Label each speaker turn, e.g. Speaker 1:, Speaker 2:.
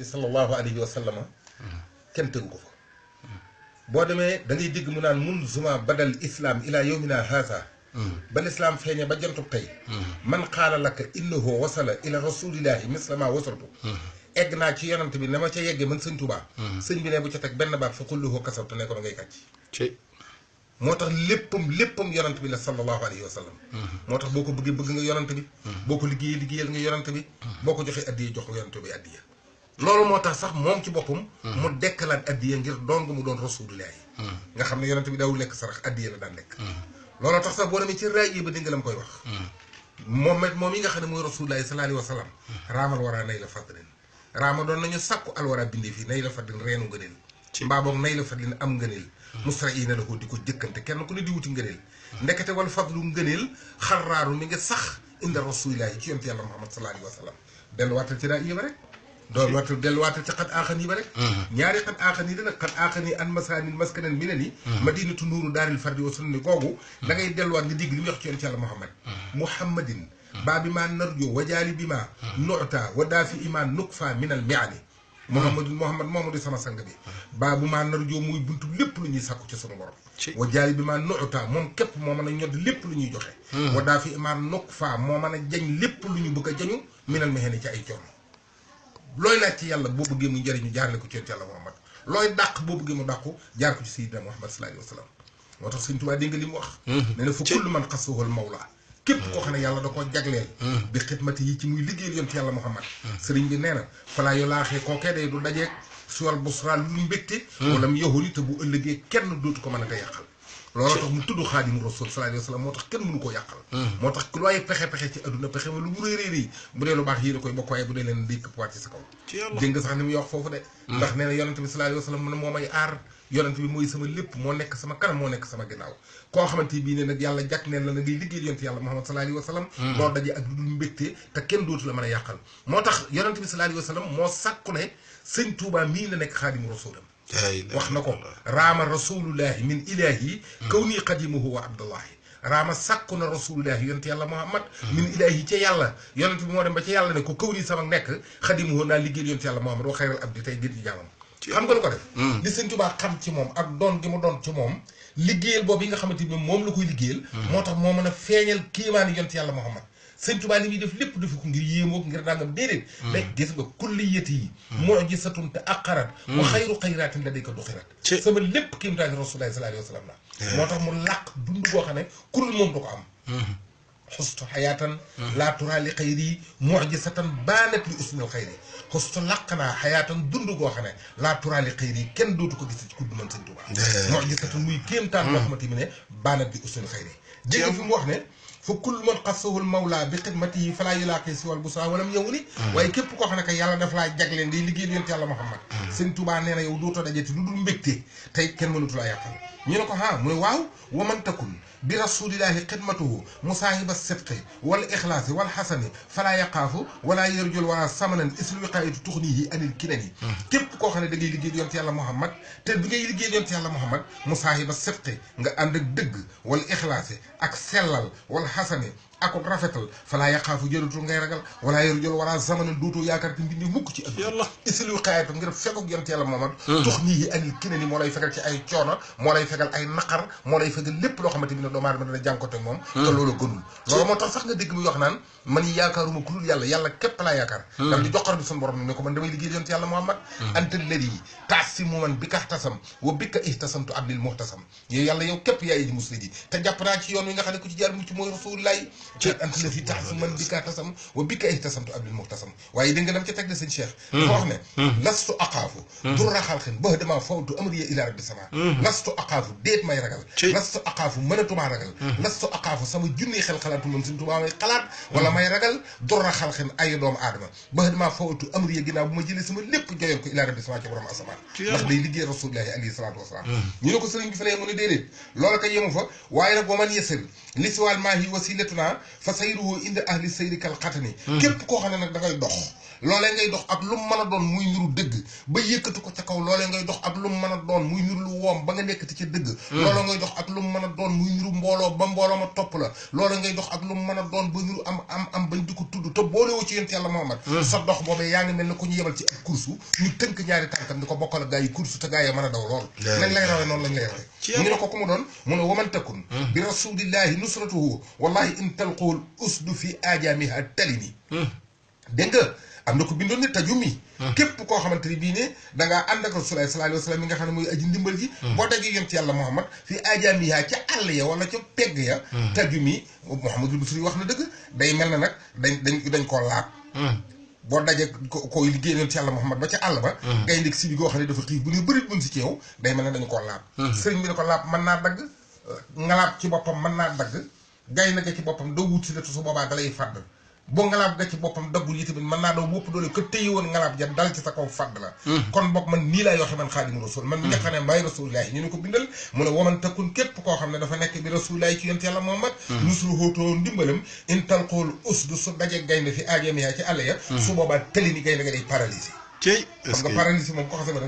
Speaker 1: sallallahu alayhi wa sallam kenn tënku ko fa boo demee da ngay dégg mu naan mun zuma badal islam ila yawmina haasa ba lislaam feeñe ba jantub tey man xaala laka innahu wasala ila rasulillahi mislama wasaltu egg naa ci yonant bi na ma ca yeggee man sëñ Tuubaa sëñ bi ne bu ca teg benn baat fa kulluhu kasabtu ne ko ma ngay kàcc moo tax léppam yonant bi la sallallahu alayhi wa sallam moo tax boo ko bëggee bëgg nga yonant bi boo ko liggéeyee liggéeyal nga yonant bi boo ko joxee addiya jox nga yonant bi addiya loolu moo tax sax moom ci boppam mu dekkalaat addiya ngir doon nga mu doon rasulullah yi nga xam ne yonent bi daawul lekk sarax addiya la daan lekk looloo tax sax boo demee ci raay yi ba dégg la mu koy wax moom yi nga xam ne mooy rasulullah sallallahu alayhi wa sallam raamal waraa nay la fadlin raama doon nañu sàkku alwara bindee fii nay la fadlin reenu ngëneel mbaa boog nay la fadlin am ngëneel musra yi na la ko di ko jëkkante kenn ku ne di wuti ngëneel ndekete wal fadlu ngëneel xarraaru mi ngi sax inda rasulillah yi ci yonent yàlla muhammad sallallahu alayhi wa sallam delluwaatal ci raay yi ba rek delluwaatal ci xat aaxan yi ba rek ñaari xat aaxan yi da nag xat aaxan yi an masanin maskanen mi ne ni madinatu nuuru daaril fardi wa sunni googu da ngay delluwaat nga dégg li muy wax ci yonent yàlla muhammad muhammadin baa bi maa narjo wajaali bi ma nuta wa daafi iman nukfa minal miani muhammad moomu di sama sang bi baa bu maa narjo muy buntu lépp lu ñuy sàkku ci sunu borom wajaali bi ma nuta moom képp moo mën a ñodd lépp lu ñuy joxe wa daafi iman nukfa moo mën a jañ lépp lu ñu bëgg a jañu minal miani ci ay coono looy laaj ci yàlla boo bëggee mu njëriñu jaarale ko ci yonent yàlla muhammad looy dàq boo bëggee mu dàqu jaar ko ci sayyidina muhammad sallallahu alayhi wa sallam moo tax sëñ Tuubaa dégg nga li mu wax nee na fa kullu man xasawal mawla képp koo xam ne yàlla da koo jagleel bi xidmati yi ci muy liggéeyal yonent yàlla muhammad sëriñ bi nee na falaa yo laaxee kookee day du dajeeg suwal busra lu mbégte wala mu yoxuli te bu ëllëgee kenn dootu ko mën a te yàqal loolu tax mu tudd xaadimu rasul sallallahu alayhi wa sallam moo tax kenn mënu koo yàqal moo tax ku looy pexe ci adduna pexe ma lu mu réy bu dee lu baax yii da koy bokk waaye bu dee leen day këpp waat ci sa kaw dégg nga sax ni muy wax foofu de ndax nee na yonent bi sallallahu alayhi wa sallam mu ne moo may aar yonent bi mooy sama lépp moo nekk sama kanam moo nekk sama ginnaaw koo xamante bii ne nag yàlla jàkk neen la na ngay liggéey yonent yàlla muhammad sallallahu alayhi wa sallam loolu daje ak lu dul mbégte te kenn dootu la mën a yàqal moo tax yonent bi sallallahu alayhi wa sallam moo sàkku ne sëñ Tuubaa mii la nekk xaadimu rasulam wax na ko raama rasulullahi min ilahi kaw nii xadimuhu wa abdullahi raama sàkku na rasulullahi yonent yàlla muhammad min ilahi ca yàlla yonent bi moo dem ba ca yàlla ne ko kaw nii sama nekk xadimuhu naa liggéey yonent yàlla muhammad wa xayral abdi tey gën ci jaamam xam nga lu ko def li sëñ Tuubaa xam ci moom ak doon gi mu doon ci moom liggéeyal boobu yi nga xamante ni moom la koy liggéeyal moo tax moo mën a feeñal kiimaani yonent yàlla muhammad sëñ Tuubaa li muy def lépp defu ko ngir yéemoo ngir nangam déedéet mais gis nga kulliyati yi mujisatun te aqarat wa xayru xayraatin la day ko doxirat sama lépp kiimtaani rasulullahi sallallahu alayhi wa sallam la moo tax mu làq dund boo xam ne kurul moom du ko am xustu xayaatan laa turaa li xayri mujisatan baanat li usnil xayri xustu làq naa xayaatan dund goo xam ne laa turaa li xayri kenn dootu ko gis ci kudd man sëñ Tuubaa mujisatan muy kéemtaan boo xamante ne baanat li usnil xayri dégg nga fi mu wax ne fa kullu man xasahul mawla bi xidmati yi falaa yulaaqi si wal busra walam yow ni waaye képp koo xam ne que yàlla daf laa jagleen ngay liggéey yonent yàlla muhammad sëñ Tuubaa nee na yow dootoo dajeti lu dul mbégte tey kenn mënatu laa yàqal ñu ne ko mu ne waaw wa man takun bi rasulillahi xidmatuhu musaahiba sidqi wal ixlaasi wal xasani falaa yaqaafu wala yarjul wala samanan isl wiqaayatu tuxnihi anil kinani képp koo xam ne da ngay liggéey yonent yàlla muhammad te bi ngay liggéey yonent yàlla muhammad musaahiba sidqi nga ànd ak dëgg wal ixlaasi ak sellal wal xasani ak rafetal falaa yaqaafu jërutul ngay ragal wala yarjul wala samanan dootoo yaakaar te mbindi mukk ci adduna isl wiqaayatu ngir fegog yonent yàlla muhammad tuxnihi anil kinani moo lay fegal ci ay coono moo lay fegal ay naqar moo lay fegal lépp loo xamante bi ne doomu aadama dana jànkote moom te loolu gënul loolu moo tax sax nga dégg muy wax naan man yaakaaruma ku dul yàlla képp laa yaakaar dam di joxar bi suñu borom ne ko man damay liggéey yonent yàlla muhammad anta ladi taasimu man bi ka ihtasam wa bi ka ihtasamtu abdil muhtasam yow yàlla yow képp yaay ji muslidi te jàpp naa ci yoon wi nga xam ne ku ci jaar mucc mooy rasulullahi ci anta ladi taasimu man bi ka ihtasam wa bi ka ihtasamtu abdil muhtasam waaye dégg nga dam ca teg de sëñ Cheikh dafa wax ne lastu aqaafu durra xalqin ba dama fawtu amriya ila rabbi sama lastu aqaafu déet may ragal lastu aqaafu mënatumaa ragal lastu aqaafu sama junni xel xalaatu man sëñ Tuubaa may xalaat wala may ragal durra xalqin ay doomu aadama ba dama fawtu amriya ginnaaw bu ma jëlee sama lépp joyoon ko ila rabbi sama ci borom asamaan ndax day liggéey rasulullahi alayhi salaatu wasalaam ñu ne ko sëriñ bi fa lay mu ne déedéet loola ko yemu fa waaye nag wa man yasir li siwal maahi wasilatuna fa sayruhu inda ahli sayri kal xatani képp koo xam ne nag da ngay dox loolee ngay dox ak lu mu mën a doon muy niru dëgg ba yëkkati ko ca kaw loolee ngay dox ak lu mu mën a doon muy niru lu woom ba nga nekkati ca dëgg loola ngay dox ak lu mu mën a doon muy niru mbooloo ba mbooloo ma topp la loola ngay dox ak lu mu mën a doon ba niru am bañ di ko tudd te boolewoo ci yonent yàlla Muhammad sa dox boobee yaa ngi mel ne ko ñu yebal ci ab kursu ñu tënk ñaari tànkam di ko bokkal ak gaa yi kursu te gaa yi mën a daw lool nañ lay rawee noonu lañ lay rawee ñu ne ko ku mu doon mu ne waman takun bi rasulillahi nusratuhu wallahi in talqul usdu fi ajamiha talini dégg nga am na ko bindoon ne tajumi képp koo xamante ni bii ne dangaa ànd ak rasulullahi sallallahu alayhi wa sallam mi nga xam ne mooy aji ndimbal ji boo dajee yonent yàlla Muhammad fi ajamiha ca àll ya wala ca pegg ya tajumi Muhammadul Busiri wax na dëgg day mel na nag dañ koo laab boo dajee koy liggéey yonent yàlla Muhammad ba ca àll ba ngay ndik si bi goo xam ne dafa xiif bu ne bërit buñ si ci yow day mel ne dañu koo laab sëriñ bi ne ko laab mën naa dagg ngalaab ci boppam mën naa dagg gay na ga ci boppam doo wut si la su boobaa dalay fàdd boo ngalaab ga ci boppam daggul yi tamit mën naa doo wópp doole ko téye woon ngalaab ja dal ci sa kaw fàdd la kon boog man nii laay waxe man xaadimu rasul man mi nga xam ne maay rasulillahi ñu ne ko bindal mu ne waman takkun képp koo xam ne dafa nekk bi rasulillahi ci yonent yàlla Muhammad nusru hóotoo ndimbalam in talqool usdu su daje gaynde fi aajamiha ci àll ya su boobaa tëli ni gaynde ga day paralysé xam nga paralysé moom ko xase ba